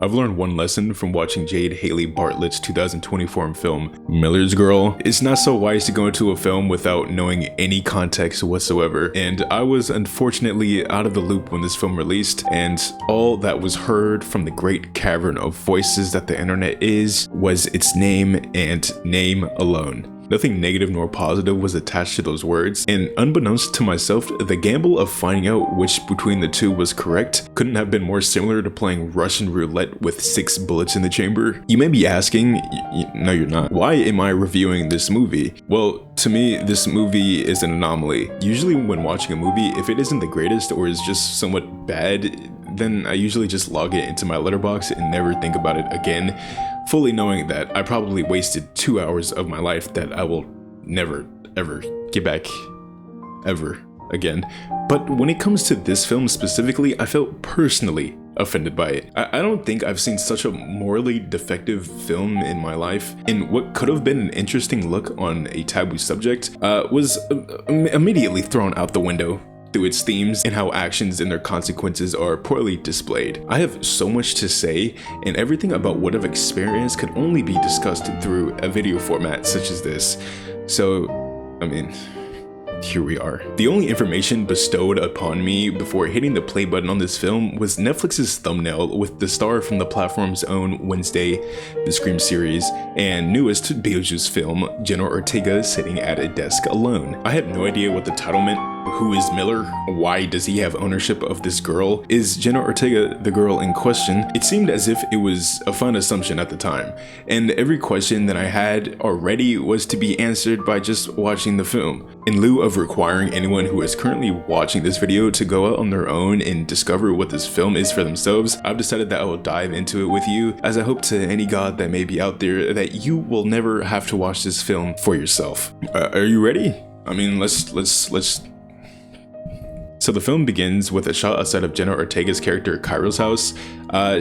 I've learned one lesson from watching Jade Haley Bartlett's 2024 film, Miller's Girl. It's not so wise to go into a film without knowing any context whatsoever, and I was unfortunately out of the loop when this film released, and all that was heard from the great cavern of voices that the internet is was its name and name alone. Nothing negative nor positive was attached to those words, and unbeknownst to myself, the gamble of finding out which between the two was correct couldn't have been more similar to playing Russian roulette with 6 bullets in the chamber. You may be asking, no you're not, why am I reviewing this movie? Well, to me, this movie is an anomaly. Usually when watching a movie, if it isn't the greatest or is just somewhat bad, then I usually just log it into my Letterboxd and never think about it again, fully knowing that I probably wasted 2 hours of my life that I will never, ever get back, ever again. But when it comes to this film specifically, I felt personally offended by it. I don't think I've seen such a morally defective film in my life, and what could have been an interesting look on a taboo subject was immediately thrown out the window through its themes and how actions and their consequences are poorly displayed. I have so much to say, and everything about what I've experienced could only be discussed through a video format such as this. So, I mean, here we are. The only information bestowed upon me before hitting the play button on this film was Netflix's thumbnail with the star from the platform's own Wednesday, the Scream series, and newest Beetlejuice film, Jenna Ortega sitting at a desk alone. I had no idea what the title meant. Who is Miller? Why does he have ownership of this girl? Is Jenna Ortega the girl in question? It seemed as if it was a fun assumption at the time, and every question that I had already was to be answered by just watching the film. In lieu of requiring anyone who is currently watching this video to go out on their own and discover what this film is for themselves, I've decided that I will dive into it with you, as I hope to any god that may be out there that you will never have to watch this film for yourself. Are you ready? I mean, let's. So the film begins with a shot outside of Jenna Ortega's character Cairo's house.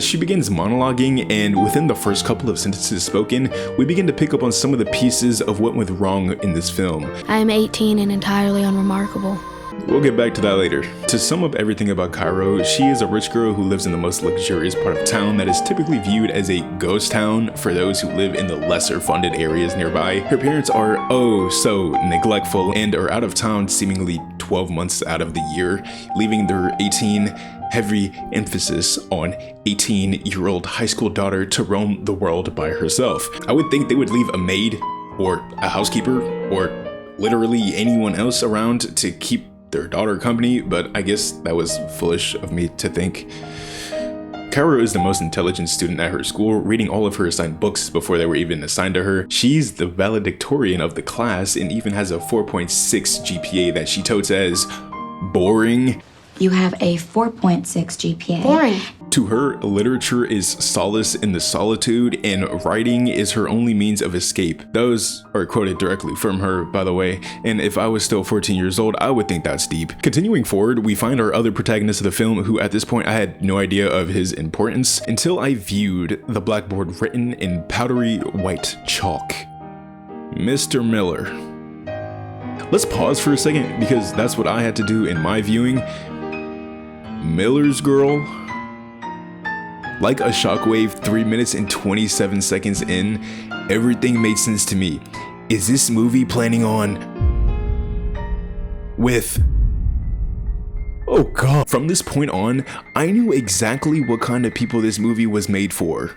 She begins monologuing, and within the first couple of sentences spoken, we begin to pick up on some of the pieces of what went wrong in this film. I am 18 and entirely unremarkable. We'll get back to that later. To sum up everything about Cairo, she is a rich girl who lives in the most luxurious part of town that is typically viewed as a ghost town for those who live in the lesser funded areas nearby. Her parents are oh so neglectful and are out of town seemingly 12 months out of the year, leaving their 18 heavy emphasis on 18-year-old high school daughter to roam the world by herself. I would think they would leave a maid or a housekeeper or literally anyone else around to keep their daughter company, but I guess that was foolish of me to think. Cairo is the most intelligent student at her school, reading all of her assigned books before they were even assigned to her. She's the valedictorian of the class and even has a 4.6 GPA that she totes as boring. You have a 4.6 GPA. Boring. To her, literature is solace in the solitude, and writing is her only means of escape. Those are quoted directly from her, by the way, and if I was still 14 years old, I would think that's deep. Continuing forward, we find our other protagonist of the film, who at this point I had no idea of his importance until I viewed the blackboard written in powdery white chalk. Mr. Miller. Let's pause for a second, because that's what I had to do in my viewing. Miller's Girl. Like a shockwave, 3 minutes and 27 seconds in, everything made sense to me. Is this movie planning on with... Oh god. From this point on, I knew exactly what kind of people this movie was made for.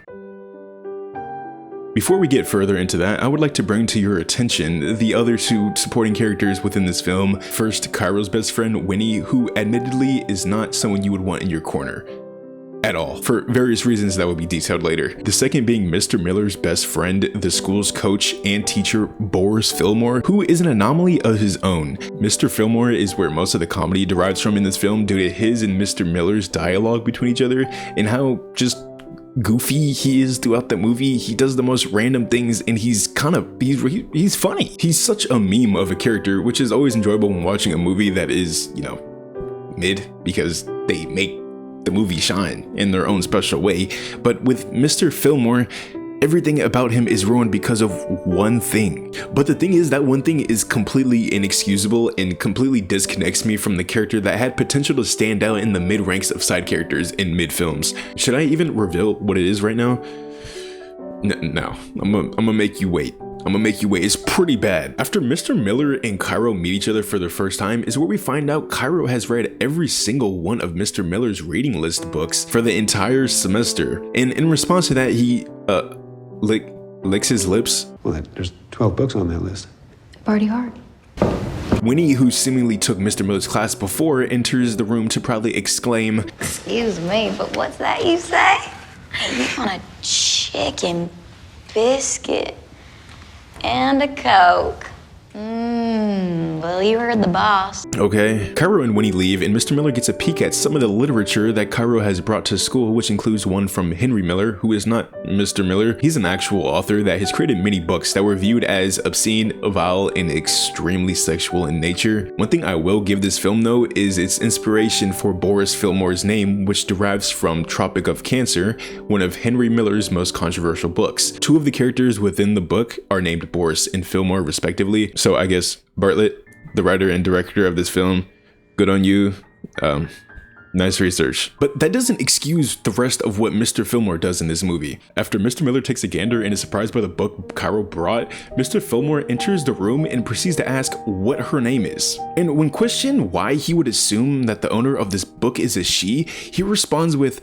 Before we get further into that, I would like to bring to your attention the other two supporting characters within this film. First, Cairo's best friend, Winnie, who admittedly is not someone you would want in your corner. At all, for various reasons that will be detailed later. The second being Mr. Miller's best friend, the school's coach and teacher, Boris Fillmore, who is an anomaly of his own. Mr. Fillmore is where most of the comedy derives from in this film due to his and Mr. Miller's dialogue between each other and how just goofy he is throughout the movie. He does the most random things and he's funny. He's such a meme of a character, which is always enjoyable when watching a movie that is, you know, mid, because they make the movie shine in their own special way. But with Mr. Fillmore, everything about him is ruined because of one thing. But the thing is, that one thing is completely inexcusable and completely disconnects me from the character that had potential to stand out in the mid ranks of side characters in mid films. Should I even reveal what it is right now? No, I'm gonna make you wait. It's pretty bad. After Mr. Miller and Cairo meet each other for the first time is where we find out Cairo has read every single one of Mr. Miller's reading list books for the entire semester. And in response to that, he, licks his lips. Well, there's 12 books on that list. Party hard. Winnie, who seemingly took Mr. Miller's class before, enters the room to proudly exclaim, Excuse me, but what's that you say? You want a chicken biscuit and a Coke. Well, you heard the boss. Okay. Cairo and Winnie leave, and Mr. Miller gets a peek at some of the literature that Cairo has brought to school, which includes one from Henry Miller, who is not Mr. Miller. He's an actual author that has created many books that were viewed as obscene, vile, and extremely sexual in nature. One thing I will give this film, though, is its inspiration for Boris Fillmore's name, which derives from Tropic of Cancer, one of Henry Miller's most controversial books. Two of the characters within the book are named Boris and Fillmore, respectively. So I guess Bartlett, the writer and director of this film, good on you. Nice research. But that doesn't excuse the rest of what Mr. Fillmore does in this movie. After Mr. Miller takes a gander and is surprised by the book Cairo brought, Mr. Fillmore enters the room and proceeds to ask what her name is. And when questioned why he would assume that the owner of this book is a she, he responds with,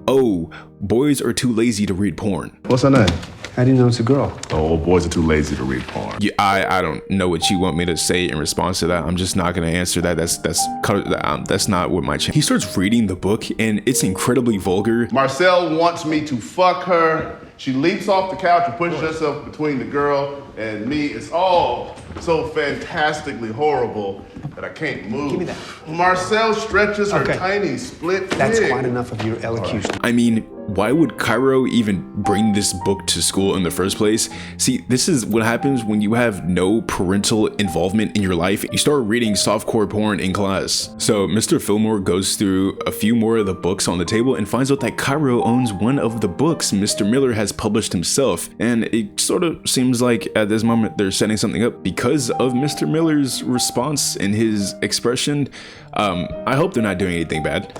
"Oh, boys are too lazy to read porn." What's her name? How do you know it's a girl? Oh, boys are too lazy to read porn. Yeah, I don't know what you want me to say in response to that. I'm just not gonna answer that. That's not what my channel. He starts reading the book and it's incredibly vulgar. Marcel wants me to fuck her. She leaps off the couch and pushes herself between the girl and me. It's all so fantastically horrible that I can't move. Give me that. Marcel stretches her Okay. tiny split That's pig. quite enough of your elocution. I mean, why would Cairo even bring this book to school in the first place? See, this is what happens when you have no parental involvement in your life. You start reading softcore porn in class. So Mr. Fillmore goes through a few more of the books on the table and finds out that Cairo owns one of the books Mr. Miller has published himself. And it sort of seems like at this moment they're setting something up because of Mr. Miller's response and his expression. I hope they're not doing anything bad.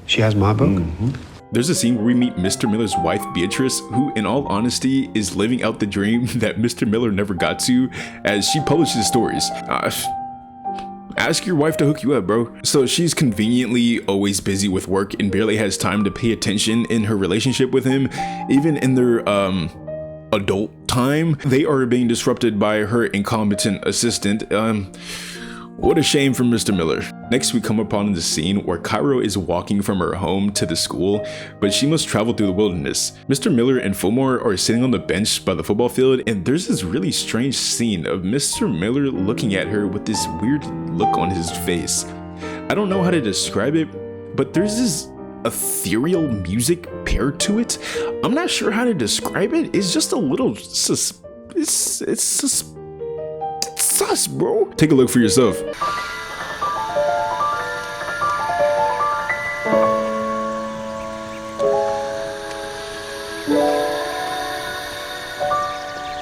She has my book? There's a scene where we meet Mr. Miller's wife, Beatrice, who in all honesty is living out the dream that Mr. Miller never got to as she publishes stories. Ask your wife to hook you up, bro. So she's conveniently always busy with work and barely has time to pay attention in her relationship with him. Even in their adult time, they are being disrupted by her incompetent assistant. What a shame for Mr. Miller. Next, we come upon the scene where Cairo is walking from her home to the school, but she must travel through the wilderness. Mr. Miller and Fillmore are sitting on the bench by the football field, and there's this really strange scene of Mr. Miller looking at her with this weird look on his face. I don't know how to describe it, but there's this ethereal music paired to it. I'm not sure how to describe it. It's just a little sus, bro. Take a look for yourself.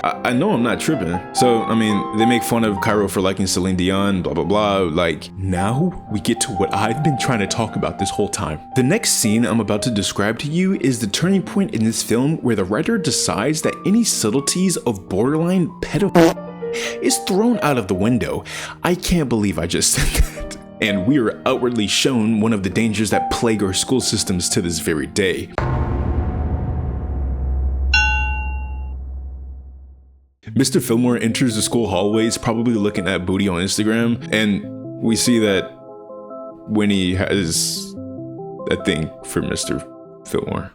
I know I'm not tripping. So, I mean, they make fun of Cairo for liking Celine Dion, blah, blah, blah. Like, now we get to what I've been trying to talk about this whole time. The next scene I'm about to describe to you is the turning point in this film where the writer decides that any subtleties of borderline pedophilia is thrown out of the window. I can't believe I just said that. And we are outwardly shown one of the dangers that plague our school systems to this very day. Mr. Fillmore enters the school hallways, probably looking at booty on Instagram, and we see that Winnie has a thing for Mr. Fillmore.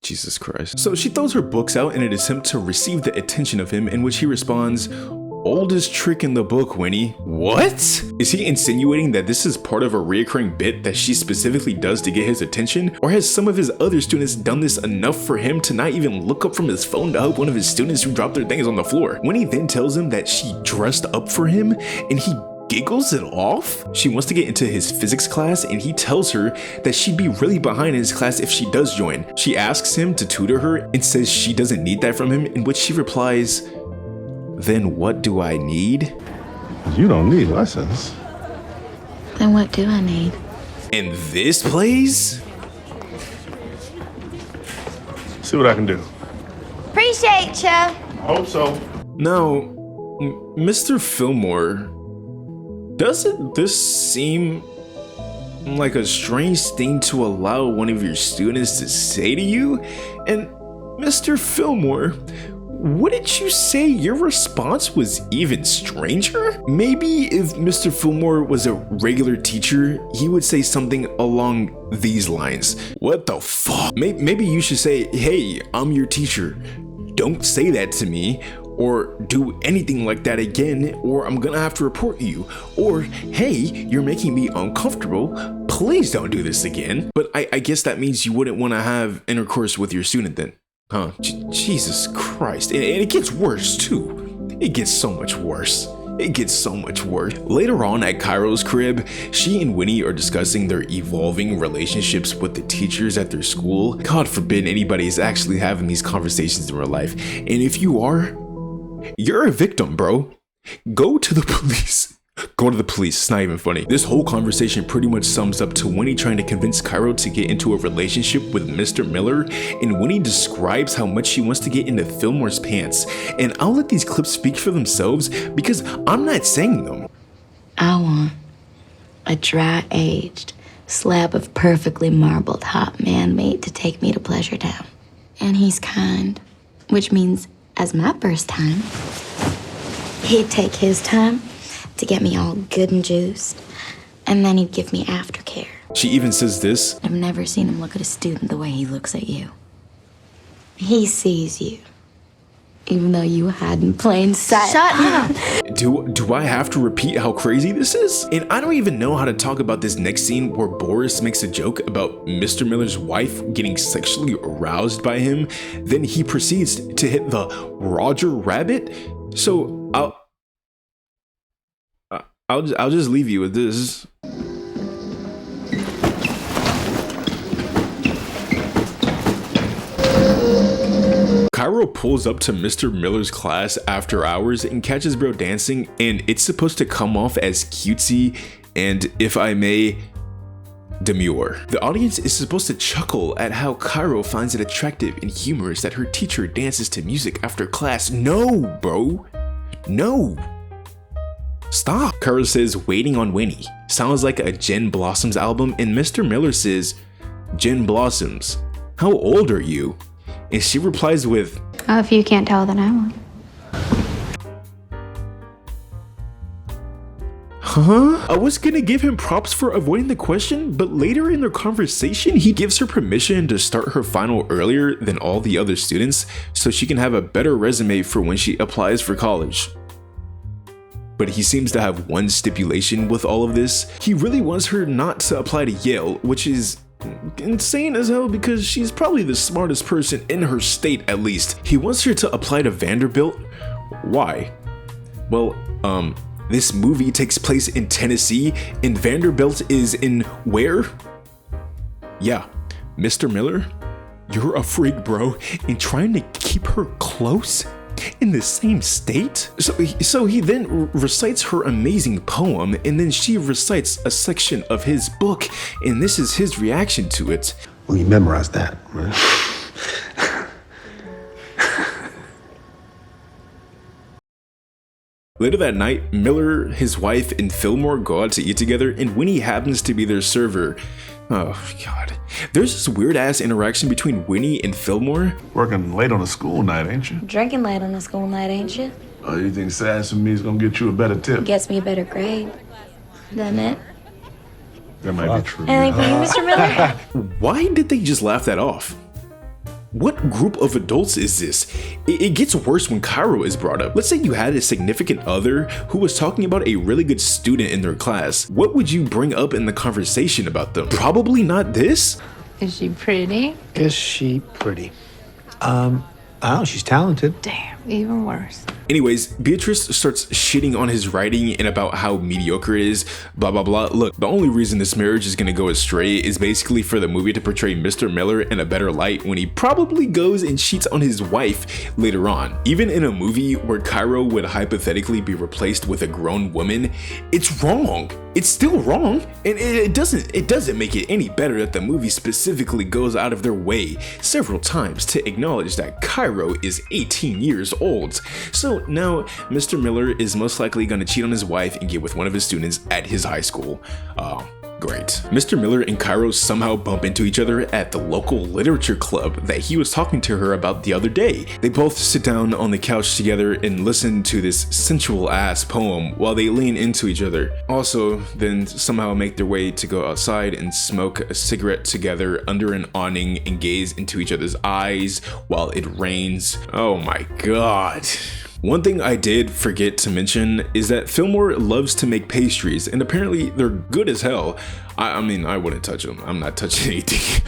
Jesus Christ. So she throws her books out in an attempt to receive the attention of him, in which he responds, "Oldest trick in the book, Winnie." What? Is he insinuating that this is part of a reoccurring bit that she specifically does to get his attention? Or has some of his other students done this enough for him to not even look up from his phone to help one of his students who dropped their things on the floor? Winnie then tells him that she dressed up for him, and he giggles it off. She wants to get into his physics class and he tells her that she'd be really behind in his class if she does join. She asks him to tutor her and says she doesn't need that from him, in which she replies, "Then what do I need?" You don't need lessons. Then what do I need? And this plays? See what I can do. Appreciate ya. Hope so. Now, Mr. Fillmore, doesn't this seem like a strange thing to allow one of your students to say to you? And Mr. Fillmore, wouldn't you say your response was even stranger? Maybe if Mr. Fillmore was a regular teacher, he would say something along these lines. What the fuck? Maybe you should say, "Hey, I'm your teacher. Don't say that to me, or do anything like that again, or I'm gonna have to report you." Or, "Hey, you're making me uncomfortable. Please don't do this again." But I guess that means you wouldn't want to have intercourse with your student then. Huh? Jesus Christ. And it gets worse too. It gets so much worse. It gets so much worse. Later on at Cairo's crib, she and Winnie are discussing their evolving relationships with the teachers at their school. God forbid anybody is actually having these conversations in real life. And if you are, you're a victim, bro. Go to the police. Go to the police. It's not even funny. This whole conversation pretty much sums up to Winnie trying to convince Cairo to get into a relationship with Mr. Miller, and Winnie describes how much she wants to get into Fillmore's pants. And I'll let these clips speak for themselves because I'm not saying them. I want a dry-aged slab of perfectly marbled hot man meat to take me to Pleasure Town. And he's kind, which means as my first time, he'd take his time to get me all good and juiced, and then he'd give me aftercare. She even says this. I've never seen him look at a student the way he looks at you. He sees you, even though you hide in plain sight. Shut up! Do I have to repeat how crazy this is? And I don't even know how to talk about this next scene where Boris makes a joke about Mr. Miller's wife getting sexually aroused by him. Then he proceeds to hit the Roger Rabbit. So I'll just leave you with this. Cairo pulls up to Mr. Miller's class after hours and catches bro dancing, and it's supposed to come off as cutesy and, if I may, demure. The audience is supposed to chuckle at how Cairo finds it attractive and humorous that her teacher dances to music after class. No, bro. No. Stop. Cairo says, "Waiting on Winnie." Sounds like a Jen Blossoms album, and Mr. Miller says, "Jen Blossoms, how old are you?" And she replies with, Oh, if you can't tell, then I won't. Huh? I was gonna give him props for avoiding the question, but later in their conversation, he gives her permission to start her final earlier than all the other students so she can have a better resume for when she applies for college. But he seems to have one stipulation with all of this. He really wants her not to apply to Yale, which is insane as hell because she's probably the smartest person in her state, at least. He wants her to apply to Vanderbilt. Why? Well, this movie takes place in Tennessee and Vanderbilt is in where? Yeah, Mr. Miller, you're a freak, bro, and trying to keep her close in the same state? So he then recites her amazing poem, and then she recites a section of his book, and this is his reaction to it. Well, you memorized that, right? Later that night, Miller, his wife, and Fillmore go out to eat together, and Winnie happens to be their server. Oh, God. There's this weird-ass interaction between Winnie and Fillmore. Working late on a school night, ain't you? Drinking late on a school night, ain't you? Oh, you think sass and me is gonna get you a better tip? Gets me a better grade, doesn't it? That might be true. Anything for you, Mr. Miller? Why did they just laugh that off? What group of adults is this? It gets worse when Cairo is brought up. Let's say you had a significant other who was talking about a really good student in their class. What would you bring up in the conversation about them? Probably not this. Is she pretty? Is she pretty? I don't know, she's talented. Damn. even worse. Anyways, Beatrice starts shitting on his writing and about how mediocre it is, blah blah blah. Look, the only reason this marriage is gonna go astray is basically for the movie to portray Mr. Miller in a better light when he probably goes and cheats on his wife later on. Even in a movie where Cairo would hypothetically be replaced with a grown woman, it's wrong. It's still wrong, and it doesn't make it any better that the movie specifically goes out of their way several times to acknowledge that Cairo is 18 years old. So now Mr. Miller is most likely gonna cheat on his wife and get with one of his students at his high school. Great. Mr. Miller and Cairo somehow bump into each other at the local literature club that he was talking to her about the other day. They both sit down on the couch together and listen to this sensual ass poem while they lean into each other. Also, then somehow make their way to go outside and smoke a cigarette together under an awning and gaze into each other's eyes while it rains. Oh my god. One thing I did forget to mention is that Fillmore loves to make pastries, and apparently they're good as hell. I mean, I wouldn't touch them. I'm not touching anything.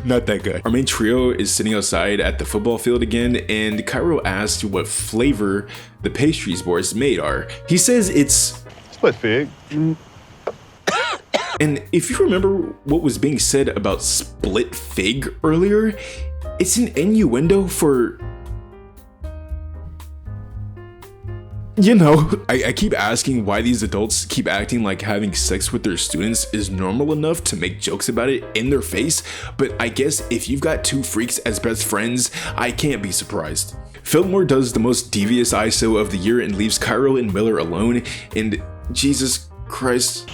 Not that guy. Our main trio is sitting outside at the football field again, and Cairo asks what flavor the pastries Boris made are. He says it's split fig. And if you remember what was being said about split fig earlier, it's an innuendo for... You know, I keep asking why these adults keep acting like having sex with their students is normal enough to make jokes about it in their face, but I guess if you've got two freaks as best friends, I can't be surprised. Fillmore does the most devious ISO of the year and leaves Cairo and Miller alone, and Jesus Christ.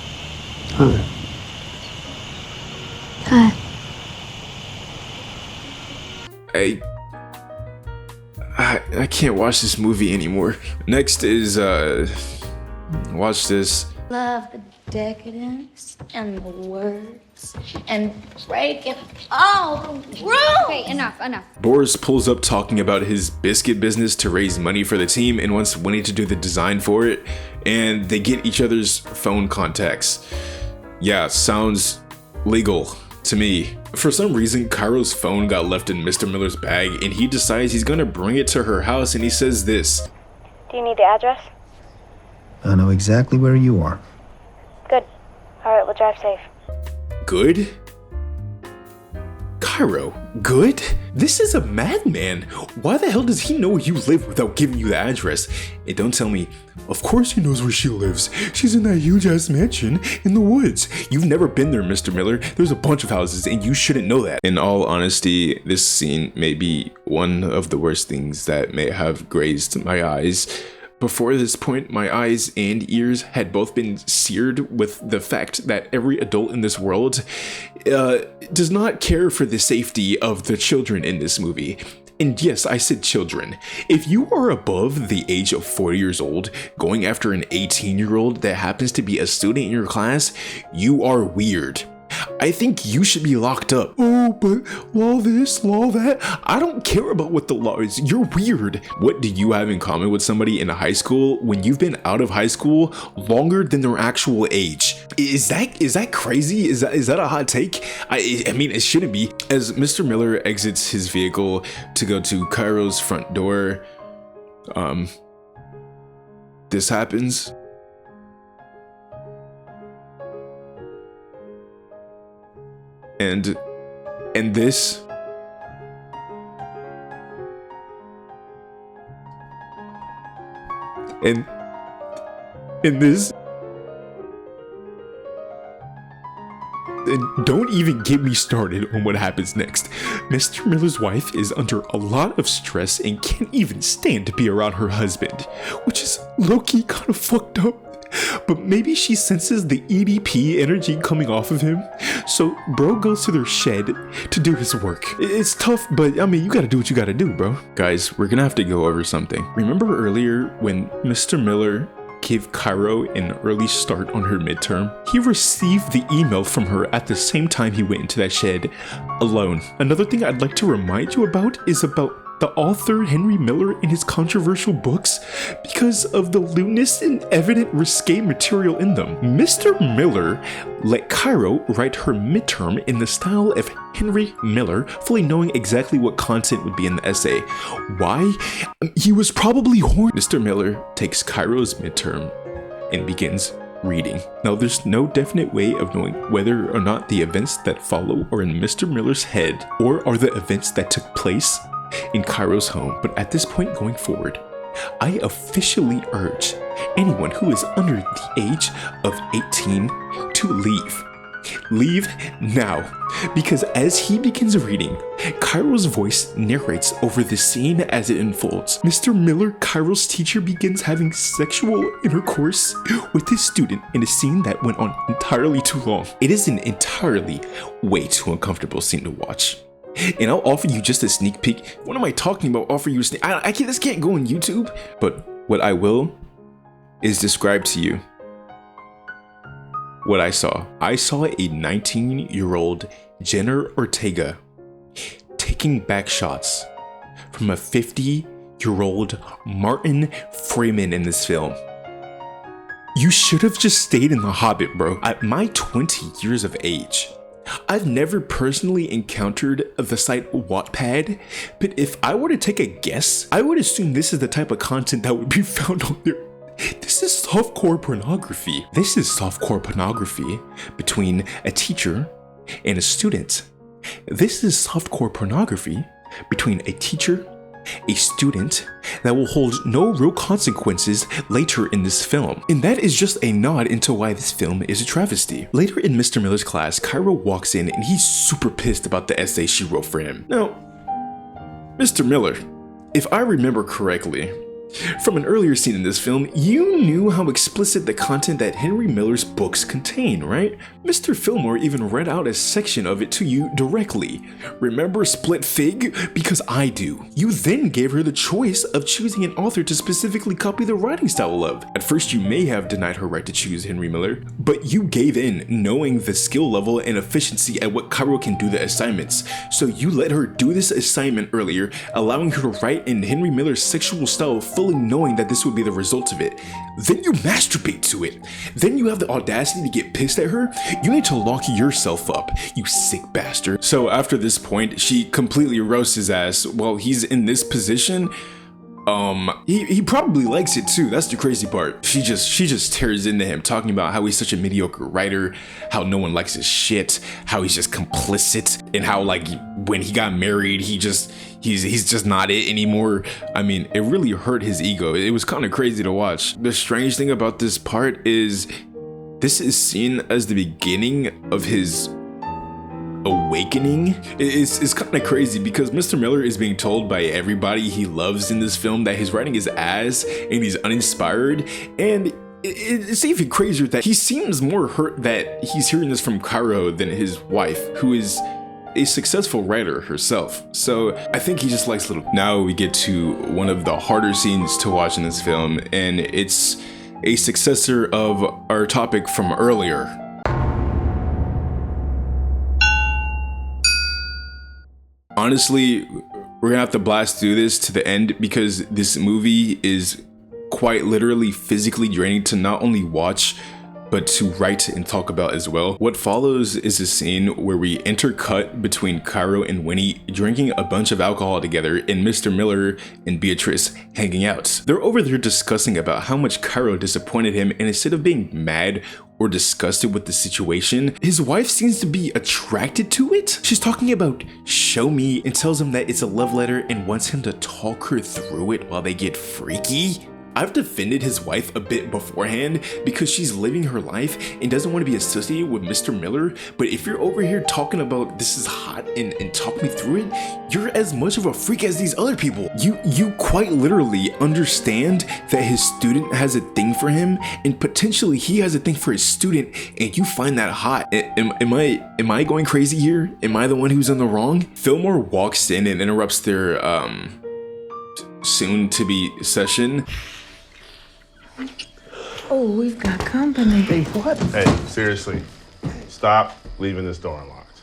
Hi. I can't watch this movie anymore. Next is, watch this. Love the decadence and the words and breaking all the rules. Okay, enough. Boris pulls up talking about his biscuit business to raise money for the team and wants Winnie to do the design for it, and they get each other's phone contacts. Yeah, sounds legal to me. For some reason, Cairo's phone got left in Mr. Miller's bag, and he decides he's gonna bring it to her house, and he says this. Do you need the address? I know exactly where you are. Good. All right, we'll drive safe. Good? Cairo, good? This is a madman. Why the hell does he know where you live without giving you the address? And don't tell me, of course he knows where she lives. She's in that huge ass mansion in the woods. You've never been there, Mr. Miller. There's a bunch of houses and you shouldn't know that. In all honesty, this scene may be one of the worst things that may have grazed my eyes. Before this point, my eyes and ears had both been seared with the fact that every adult in this world does not care for the safety of the children in this movie. And yes, I said children. If you are above the age of 40 years old, going after an 18-year-old that happens to be a student in your class, you are weird. I think you should be locked up. Oh, but law this, law that. I don't care about what the law is. You're weird. What do you have in common with somebody in high school when you've been out of high school longer than their actual age? Is that crazy? Is that a hot take? I mean, it shouldn't be. As Mr. Miller exits his vehicle to go to Cairo's front door, this happens. And this, and this, and don't even get me started on what happens next. Mr. Miller's wife is under a lot of stress and can't even stand to be around her husband, which is low-key kind of fucked up. But maybe she senses the EDP energy coming off of him, so bro goes to their shed to do his work. It's tough, but I mean, you gotta do what you gotta do, bro. Guys, we're gonna have to go over something. Remember earlier when Mr. Miller gave Cairo an early start on her midterm? He received the email from her at the same time he went into that shed alone. Another thing I'd like to remind you about is about the author Henry Miller and his controversial books because of the lewdness and evident risque material in them. Mr. Miller let Cairo write her midterm in the style of Henry Miller, fully knowing exactly what content would be in the essay. Why? He was probably horny. Mr. Miller takes Cairo's midterm and begins reading. Now, there's no definite way of knowing whether or not the events that follow are in Mr. Miller's head or are the events that took place in Cairo's home. But at this point going forward, I officially urge anyone who is under the age of 18 to leave. Leave now, because as he begins reading, Cairo's voice narrates over the scene as it unfolds. Mr. Miller, Cairo's teacher, begins having sexual intercourse with his student in a scene that went on entirely too long. It is an entirely way too uncomfortable scene to watch. And I'll offer you just a sneak peek. What am I talking about? Offer you a sneak? This can't go on YouTube. But what I will is describe to you what I saw. I saw a 19-year-old Jenna Ortega taking back shots from a 50-year-old Martin Freeman in this film. You should have just stayed in The Hobbit, bro. At my 20 years of age, I've never personally encountered the site Wattpad, but if I were to take a guess, I would assume this is the type of content that would be found on there. This is softcore pornography. This is softcore pornography between a teacher and a student. This is softcore pornography between a teacher, a student, that will hold no real consequences later in this film. And that is just a nod into why this film is a travesty. Later in Mr. Miller's class, Cairo walks in and he's super pissed about the essay she wrote for him. Now, Mr. Miller, if I remember correctly, from an earlier scene in this film, you knew how explicit the content that Henry Miller's books contain, right? Mr. Fillmore even read out a section of it to you directly. Remember Split Fig? Because I do. You then gave her the choice of choosing an author to specifically copy the writing style of. At first, you may have denied her right to choose Henry Miller, but you gave in, knowing the skill level and efficiency at what Cairo can do the assignments. So you let her do this assignment earlier, allowing her to write in Henry Miller's sexual style, fully knowing that this would be the result of it. Then you masturbate to it. Then you have the audacity to get pissed at her. You need to lock yourself up, you sick bastard. So after this point, she completely roasts his ass while he's in this position. He probably likes it too. That's the crazy part. She just tears into him, talking about how he's such a mediocre writer, how no one likes his shit, how he's just complicit, and how like when he got married, he's just not it anymore. I mean, it really hurt his ego. It was kind of crazy to watch. The strange thing about this part is this is seen as the beginning of his awakening. It's kind of crazy because Mr. Miller is being told by everybody he loves in this film that his writing is ass and he's uninspired, and it's even crazier that he seems more hurt that he's hearing this from Cairo than his wife, who is a successful writer herself. So I think he just likes little. Now we get to one of the harder scenes to watch in this film, and it's a successor of our topic from earlier. Honestly, we're gonna have to blast through this to the end because this movie is quite literally physically draining to not only watch, but to write and talk about as well. What follows is a scene where we intercut between Cairo and Winnie drinking a bunch of alcohol together and Mr. Miller and Beatrice hanging out. They're over there discussing about how much Cairo disappointed him, and instead of being mad or disgusted with the situation, his wife seems to be attracted to it. She's talking about show me and tells him that it's a love letter and wants him to talk her through it while they get freaky. I've defended his wife a bit beforehand because she's living her life and doesn't want to be associated with Mr. Miller, but if you're over here talking about this is hot and talk me through it, you're as much of a freak as these other people. You quite literally understand that his student has a thing for him and potentially he has a thing for his student, and you find that hot. Am I going crazy here? Am I the one who's in the wrong? Fillmore walks in and interrupts their soon to be session. Oh, we've got company. Hey, what? Hey, seriously, stop leaving this door unlocked.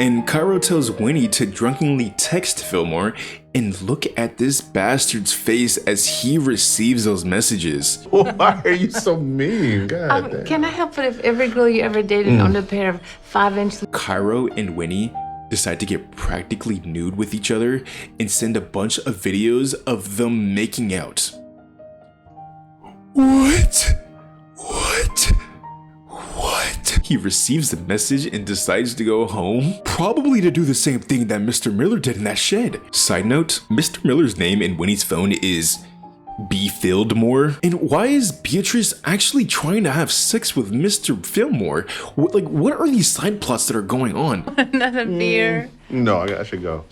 And Cairo tells Winnie to drunkenly text Fillmore, and look at this bastard's face as he receives those messages. Why are you so mean? God damn. Can I help it if every girl you ever dated owned a pair of 5-inch... Cairo and Winnie decide to get practically nude with each other and send a bunch of videos of them making out. What? He receives the message and decides to go home, probably to do the same thing that Mr. Miller did in that shed. Side note, Mr. Miller's name in Winnie's phone is B. Fieldmore. And why is Beatrice actually trying to have sex with Mr. Fillmore? What are these side plots that are going on? Another beer. No, I should go.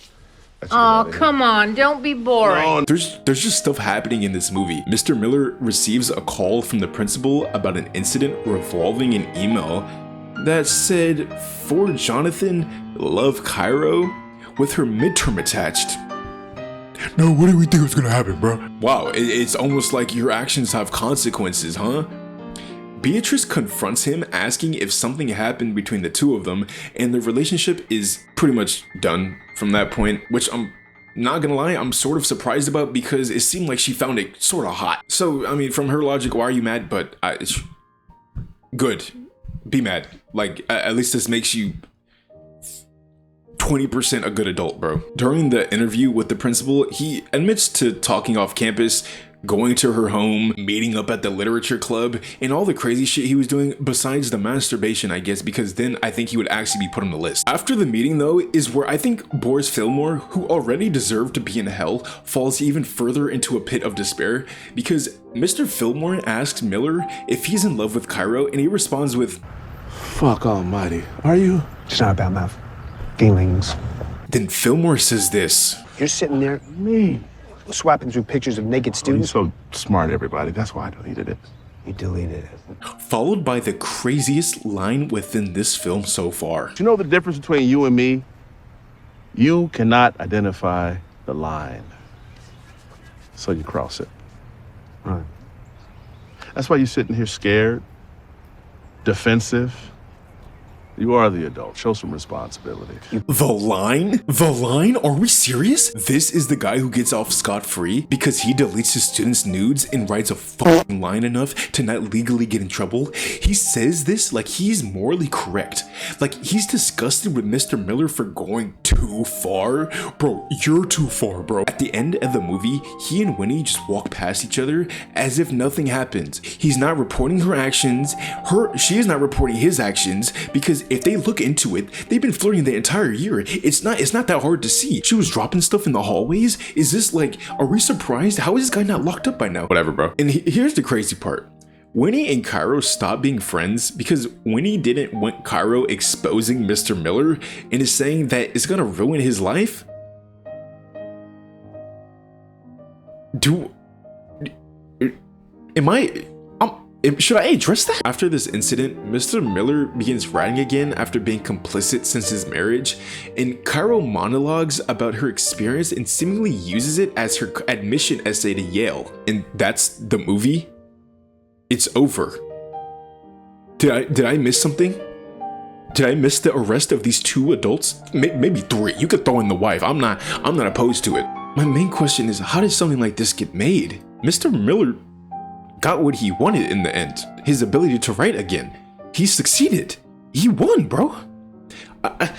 Oh, come on. Don't be boring. No. There's just stuff happening in this movie. Mr. Miller receives a call from the principal about an incident revolving an email that said, "For Jonathan, love Cairo," with her midterm attached. No, what do we think was gonna happen, bro? Wow, it's almost like your actions have consequences, huh? Beatrice confronts him, asking if something happened between the two of them, and the relationship is pretty much done from that point, which I'm not gonna lie, I'm sort of surprised about because it seemed like she found it sort of hot. So, I mean, from her logic, why are you mad? But good. Be mad. Like, at least this makes you 20% a good adult, bro. During the interview with the principal, he admits to talking off campus, going to her home, meeting up at the literature club, and all the crazy shit he was doing besides the masturbation, I guess, because then I think he would actually be put on the list. After the meeting, though, is where I think Boris Fillmore, who already deserved to be in hell, falls even further into a pit of despair, because Mr. Fillmore asks Miller if he's in love with Cairo, and he responds with, Fuck almighty. Are you? It's not about my feelings. Then Fillmore says this. You're sitting there, Me. swapping through pictures of naked You're students. so smart, everybody. That's why I deleted it. You deleted it. Followed by the craziest line within this film so far. Do you know the difference between you and me? You cannot identify the line. So you cross it. Right. That's why you're sitting here scared, defensive. You are the adult. Show some responsibility. The line? The line? Are we serious? This is the guy who gets off scot-free because he deletes his students' nudes and writes a fucking line enough to not legally get in trouble? He says this like he's morally correct. Like he's disgusted with Mr. Miller for going too far. Bro, you're too far, bro. At the end of the movie, he and Winnie just walk past each other as if nothing happened. He's not reporting her actions. She is not reporting his actions because if they look into it, they've been flirting the entire year. It's not that hard to see. She was dropping stuff in the hallways. Is this like, are we surprised? How is this guy not locked up by now? Whatever, bro. And here's the crazy part. Winnie and Cairo stopped being friends because Winnie didn't want Cairo exposing Mr. Miller and is saying that it's gonna ruin his life. Should I address that? After this incident, Mr. Miller begins writing again after being complicit since his marriage, and Cairo monologues about her experience and seemingly uses it as her admission essay to Yale. And that's the movie. It's over. Did I miss something? Did I miss the arrest of these two adults? Maybe three. You could throw in the wife. I'm not opposed to it. My main question is, how did something like this get made? Mr. Miller got what he wanted in the end. His ability to write again. He succeeded. He won, bro. I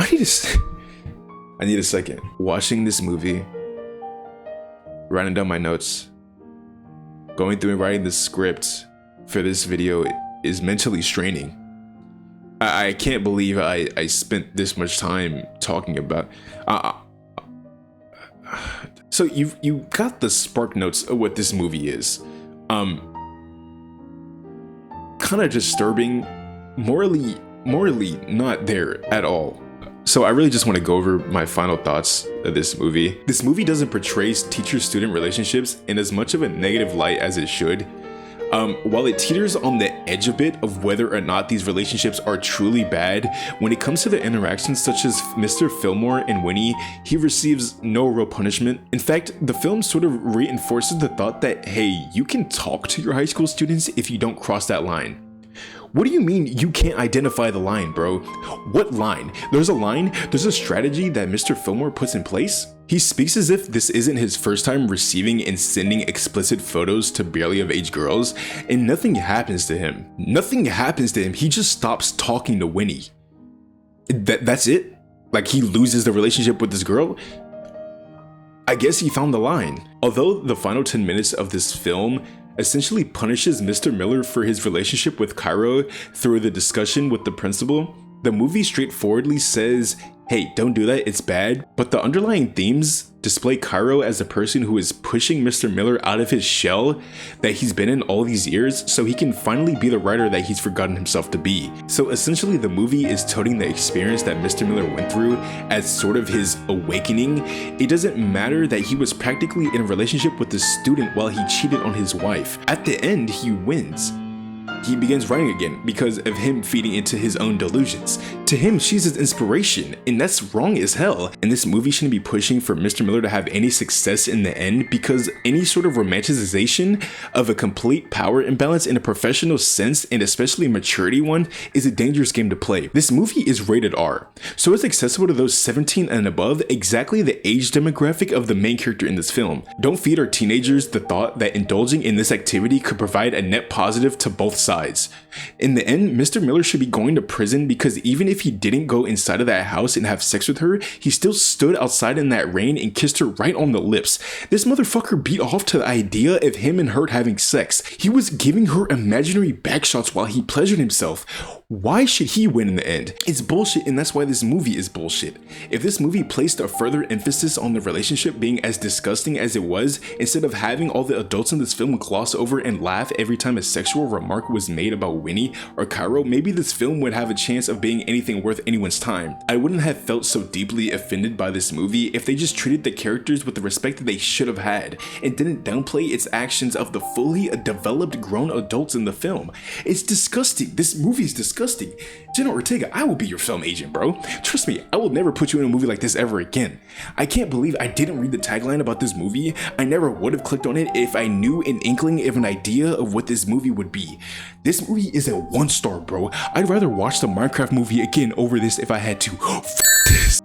need a second. Watching this movie, writing down my notes, going through and writing the script for this video is mentally straining. I can't believe I spent this much time talking about. So you got the spark notes of what this movie is. Kind of disturbing, morally not there at all. So I really just want to go over my final thoughts of this movie. This movie doesn't portray teacher-student relationships in as much of a negative light as it should. While it teeters on the edge a bit of whether or not these relationships are truly bad, when it comes to the interactions such as Mr. Fillmore and Winnie, he receives no real punishment. In fact, the film sort of reinforces the thought that, hey, you can talk to your high school students if you don't cross that line. What do you mean you can't identify the line, bro? What line? There's a line, there's a strategy that Mr. Fillmore puts in place? He speaks as if this isn't his first time receiving and sending explicit photos to barely of age girls, and nothing happens to him. Nothing happens to him, he just stops talking to Winnie. That's it? Like he loses the relationship with this girl? I guess he found the line. Although the final 10 minutes of this film essentially punishes Mr. Miller for his relationship with Cairo through the discussion with the principal, the movie straightforwardly says, hey, don't do that, it's bad, but the underlying themes display Cairo as a person who is pushing Mr. Miller out of his shell that he's been in all these years so he can finally be the writer that he's forgotten himself to be. So essentially the movie is toting the experience that Mr. Miller went through as sort of his awakening. It doesn't matter that he was practically in a relationship with the student while he cheated on his wife. At the end, he wins. He begins writing again because of him feeding into his own delusions. To him, she's his inspiration, and that's wrong as hell. And this movie shouldn't be pushing for Mr. Miller to have any success in the end, because any sort of romanticization of a complete power imbalance in a professional sense, and especially maturity one, is a dangerous game to play. This movie is rated R, so it's accessible to those 17 and above, exactly the age demographic of the main character in this film. Don't feed our teenagers the thought that indulging in this activity could provide a net positive to both sides. In the end, Mr. Miller should be going to prison because even if he didn't go inside of that house and have sex with her, he still stood outside in that rain and kissed her right on the lips. This motherfucker beat off to the idea of him and her having sex. He was giving her imaginary backshots while he pleasured himself. Why should he win in the end? It's bullshit, and that's why this movie is bullshit. If this movie placed a further emphasis on the relationship being as disgusting as it was, instead of having all the adults in this film gloss over and laugh every time a sexual remark was made about Winnie or Cairo, maybe this film would have a chance of being anything worth anyone's time. I wouldn't have felt so deeply offended by this movie if they just treated the characters with the respect that they should have had, and didn't downplay its actions of the fully developed grown adults in the film. It's disgusting. This movie is disgusting. Jenna Ortega, I will be your film agent, bro. Trust me, I will never put you in a movie like this ever again. I can't believe I didn't read the tagline about this movie. I never would have clicked on it if I knew an inkling of an idea of what this movie would be. This movie is a 1-star, bro. I'd rather watch the Minecraft movie again over this if I had to. F this.